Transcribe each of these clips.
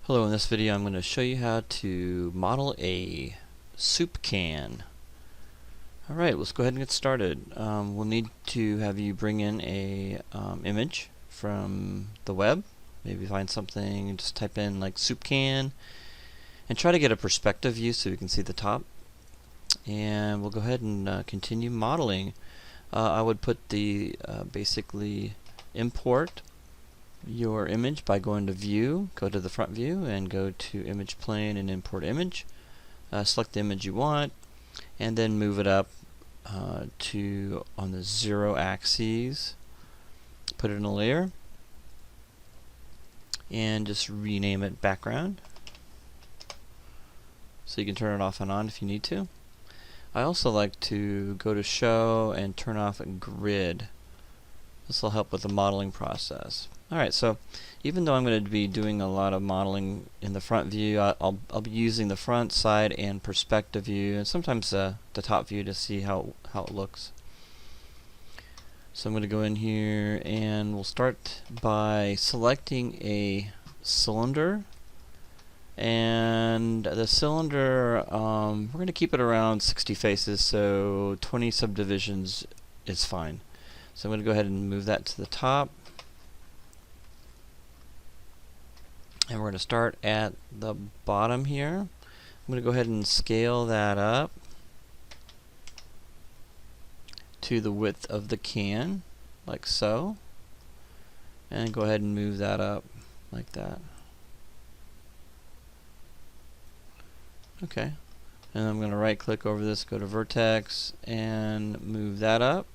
Hello, in this video I'm going to show you how to model a soup can. Alright, let's go ahead and get started. We'll need to have you bring in a image from the web. Maybe find something and just type in like soup can and try to get a perspective view so we can see the top. And we'll go ahead and continue modeling. I would put the basically import your image by going to view, go to the front view and go to image plane and import image. Select the image you want and then move it up to on the 0 axis, put it in a layer and just rename it background so you can turn it off and on if you need to. I also like to go to show and turn off a grid. This will help with the modeling process. Alright, so even though I'm going to be doing a lot of modeling in the front view, I'll be using the front, side, and perspective view, and sometimes the top view to see how it looks. So I'm going to go in here and we'll start by selecting a cylinder. And the cylinder, we're going to keep it around 60 faces, so 20 subdivisions is fine. So I'm going to go ahead and move that to the top. And we're going to start at the bottom here. I'm going to go ahead and scale that up to the width of the can, like so. And go ahead and move that up like that. Okay. And I'm going to right click over this, go to vertex, and move that up.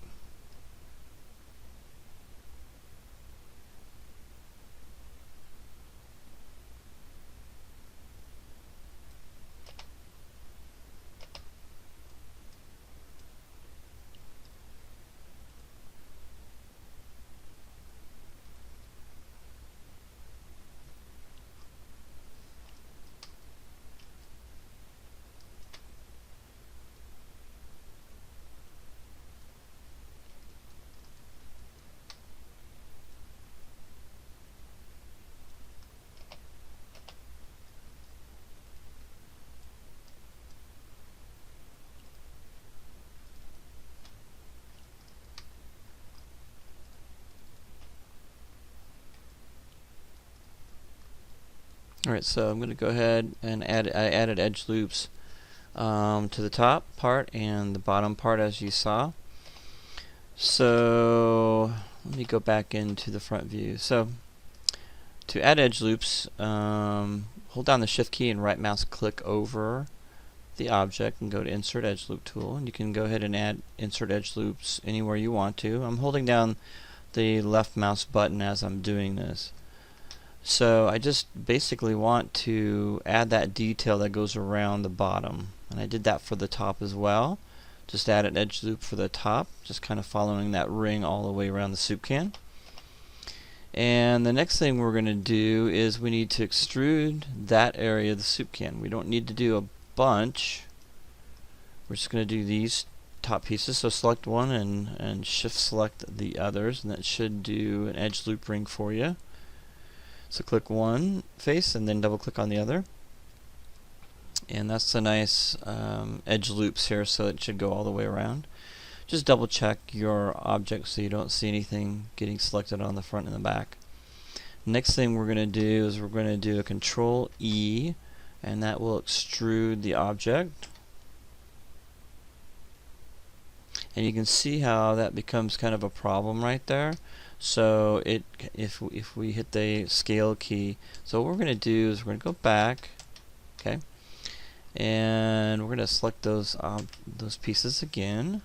Alright, so I'm going to go ahead and I added edge loops to the top part and the bottom part as you saw. So let me go back into the front view. So to add edge loops, hold down the shift key and right mouse click over the object and go to insert edge loop tool, and you can go ahead and add insert edge loops anywhere you want to. I'm holding down the left mouse button as I'm doing this. So I just basically want to add that detail that goes around the bottom, and I did that for the top as well. Just add an edge loop for the top, just kind of following that ring all the way around the soup can. And the next thing we're going to do is we need to extrude that area of the soup can. We don't need to do a bunch. We're just going to do these top pieces. So select one and shift select the others, and that should do an edge loop ring for you. So click one face and then double click on the other. And that's a nice edge loops here, so it should go all the way around. Just double check your object so you don't see anything getting selected on the front and the back. Next thing we're going to do is we're going to do a Control E, and that will extrude the object. And you can see how that becomes kind of a problem right there. So if we hit the scale key, so what we're going to do is we're going to go back, okay, and we're going to select those pieces again.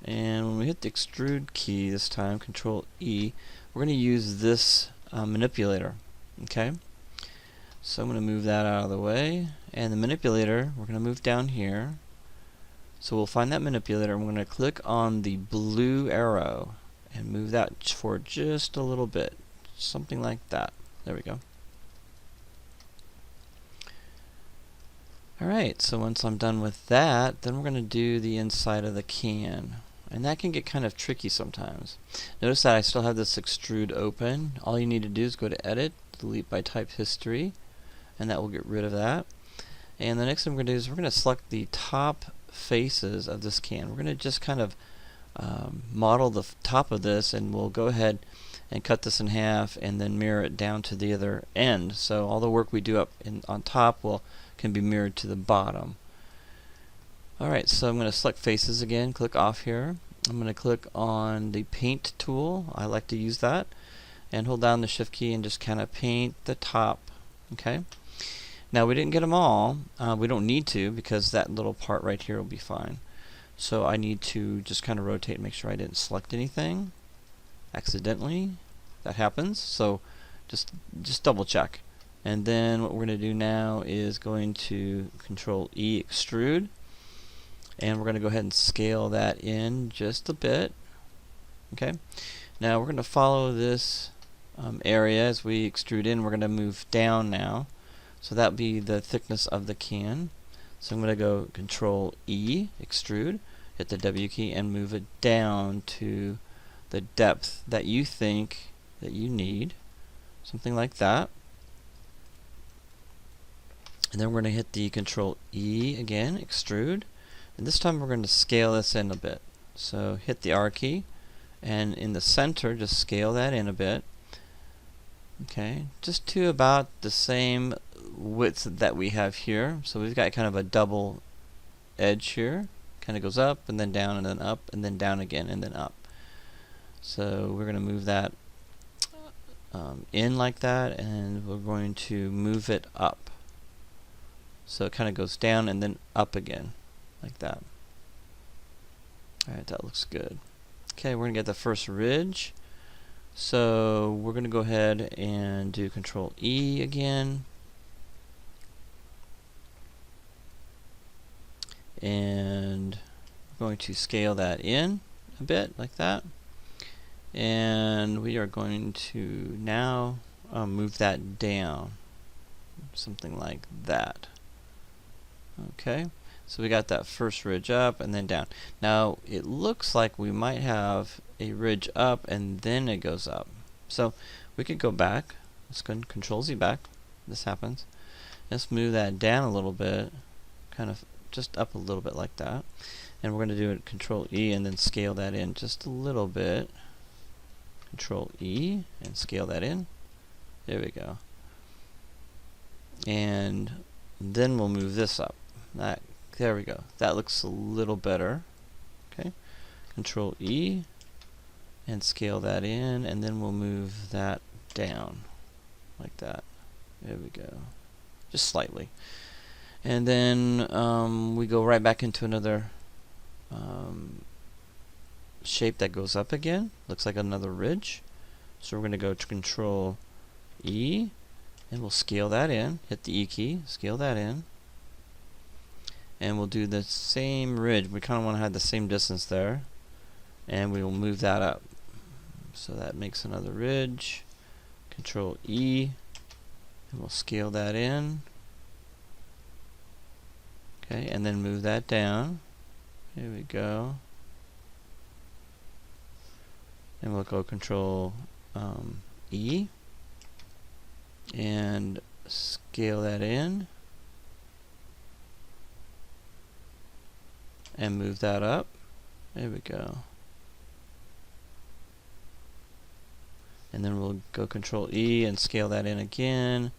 And when we hit the extrude key this time, Control E, we're going to use this manipulator, okay. So I'm going to move that out of the way, and the manipulator we're going to move down here. So we'll find that manipulator, and we're going to click on the blue arrow and move that for just a little bit, something like that. There we go. Alright, so once I'm done with that, then we're going to do the inside of the can. And that can get kind of tricky sometimes. Notice that I still have this extrude open. All you need to do is go to Edit, delete by type history, and that will get rid of that. And the next thing we're going to do is we're going to select the top faces of this can. We're going to just kind of model the top of this, and we'll go ahead and cut this in half and then mirror it down to the other end. So all the work we do up on top can be mirrored to the bottom. Alright, so I'm going to select faces again, click off here. I'm going to click on the paint tool. I like to use that, and hold down the shift key and just kind of paint the top. Okay. Now we didn't get them all. We don't need to, because that little part right here will be fine. So I need to just kind of rotate and make sure I didn't select anything accidentally. That happens, so just double check. And then what we're going to do now is going to Control E, extrude, and we're going to go ahead and scale that in just a bit. Okay. Now we're going to follow this area as we extrude in. We're going to move down now, so that would be the thickness of the can. So I'm going to go Control E, extrude, hit the W key, and move it down to the depth that you think that you need, something like that. And then we're going to hit the Control E again, extrude, and this time we're going to scale this in a bit. So hit the R key, and in the center just scale that in a bit. Okay, just to about the same width that we have here. So we've got kind of a double edge here. Kind of goes up and then down and then up and then down again and then up. So we're going to move that in like that, and we're going to move it up. So it kind of goes down and then up again, like that. Alright, that looks good. Okay, we're going to get the first ridge. So we're going to go ahead and do Control E again. And we're going to scale that in a bit, like that. And we are going to now move that down, something like that. Okay, so we got that first ridge up and then down. Now it looks like we might have a ridge up and then it goes up. So we could go back. Let's go and Control Z back. This happens. Let's move that down a little bit, kind of just up a little bit like that. And we're going to do it Control E and then scale that in just a little bit. Control E and scale that in. There we go. And then we'll move this up. There we go. That looks a little better. Okay. Control E and scale that in, and then we'll move that down like that. There we go. Just slightly. And then we go right back into another shape that goes up again. Looks like another ridge. So we're going to go to Control E, and we'll scale that in. Hit the E key, scale that in. And we'll do the same ridge. We kind of want to have the same distance there. And we will move that up. So that makes another ridge. Control E, and we'll scale that in. Okay, and then move that down. Here we go. And we'll go Control E and scale that in and move that up. There we go. And then we'll go Control E and scale that in again,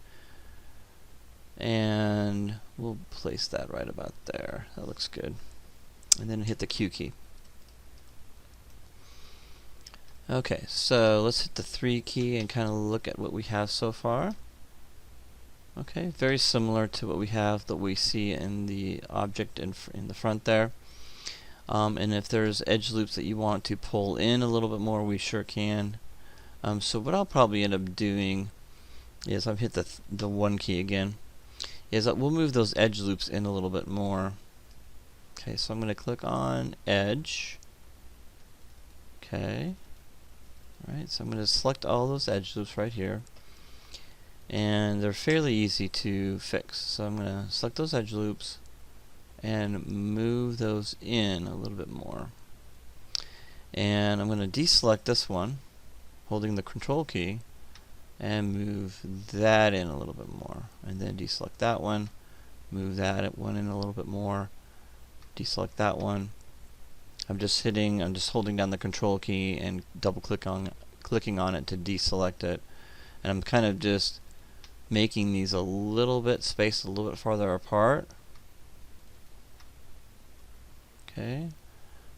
and we'll place that right about there. That looks good. And then hit the Q key. Okay, so let's hit the 3 key and kind of look at what we have so far. Okay, very similar to what we have that we see in the object in the front there. And if there's edge loops that you want to pull in a little bit more, we sure can. So what I'll probably end up doing is I've hit the 1 key again. Is that we'll move those edge loops in a little bit more. Okay, so I'm going to click on edge. Okay. Alright, so I'm going to select all those edge loops right here. And they're fairly easy to fix. So I'm going to select those edge loops and move those in a little bit more. And I'm going to deselect this one, holding the Control key, and move that in a little bit more, and then deselect that one, move that one in a little bit more, deselect that one. I'm just holding down the control key and clicking on it to deselect it, and I'm kind of just making these a little bit spaced a little bit farther apart. Okay,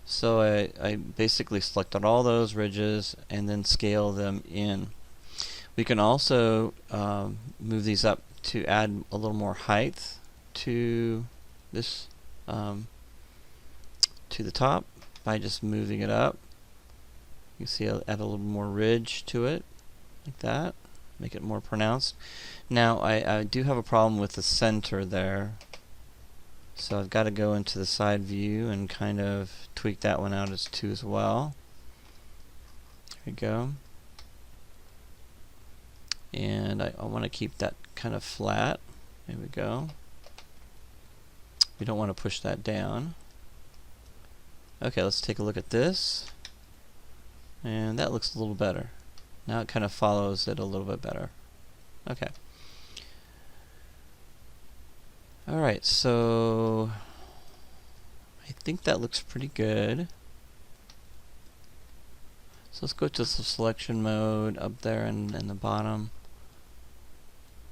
so I basically selected all those ridges and then scale them in. We can also move these up to add a little more height to this to the top by just moving it up. You see, I'll add a little more ridge to it, like that, make it more pronounced. Now I do have a problem with the center there, so I've got to go into the side view and kind of tweak that one out as well. There we go. And I want to keep that kind of flat. There we go. We don't want to push that down. Okay, let's take a look at this. And that looks a little better. Now it kind of follows it a little bit better. Okay. Alright, so I think that looks pretty good. So let's go to the selection mode up there in the bottom.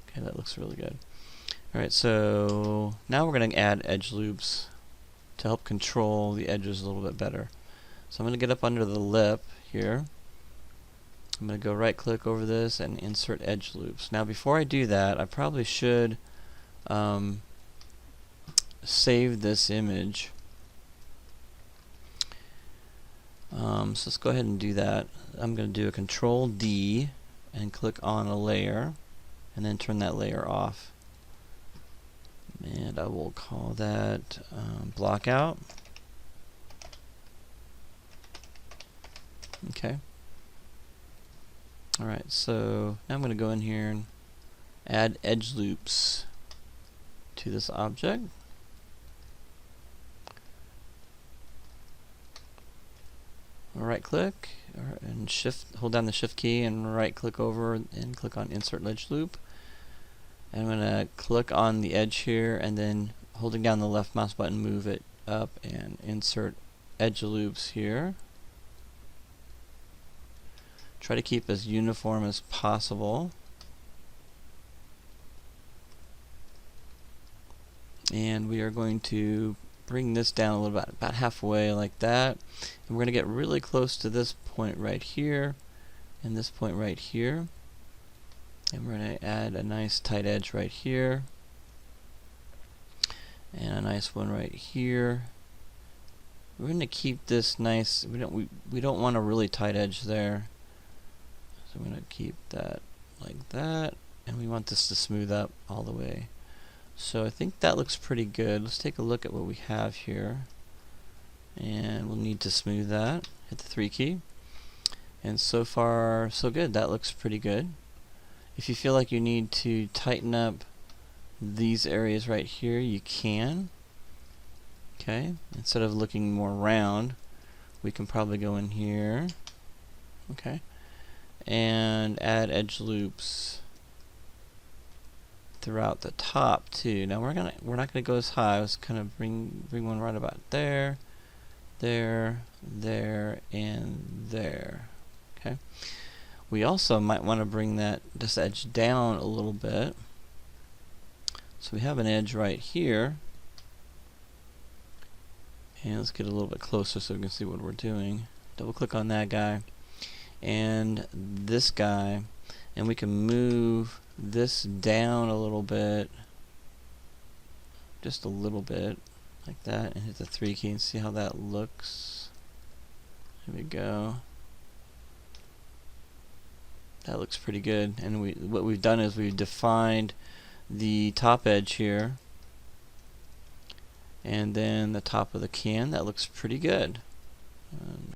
Okay, that looks really good. Alright, so now we're going to add edge loops to help control the edges a little bit better. So I'm going to get up under the lip here. I'm going to go right click over this and insert edge loops. Now before I do that, I probably should save this image. So let's go ahead and do that. I'm going to do a Control D and click on a layer and then turn that layer off. And I will call that block out. Okay. Alright, so now I'm going to go in here and add edge loops to this object. Right click and hold down the shift key and right click over and click on insert edge loop. And I'm going to click on the edge here and then holding down the left mouse button move it up and insert edge loops here. Try to keep as uniform as possible. And we are going to bring this down a little bit, about halfway like that. And we're going to get really close to this point right here and this point right here. And we're going to add a nice tight edge right here. And a nice one right here. We're going to keep this nice. We don't want a really tight edge there. So I'm going to keep that like that. And we want this to smooth up all the way. So I think that looks pretty good. Let's take a look at what we have here. And we'll need to smooth that. Hit the 3 key. And so far, so good. That looks pretty good. If you feel like you need to tighten up these areas right here, you can. Okay. Instead of looking more round, we can probably go in here. Okay. And add edge loops throughout the top too. Now we're not gonna go as high. Let's kind of bring one right about there, there, and there. Okay. We also might want to bring this edge down a little bit. So we have an edge right here, and let's get a little bit closer so we can see what we're doing. Double click on that guy and this guy, and we can move this down a little bit, just a little bit like that, and hit the 3 key and see how that looks. There we go. That looks pretty good. And what we've done is we've defined the top edge here and then the top of the can. That looks pretty good.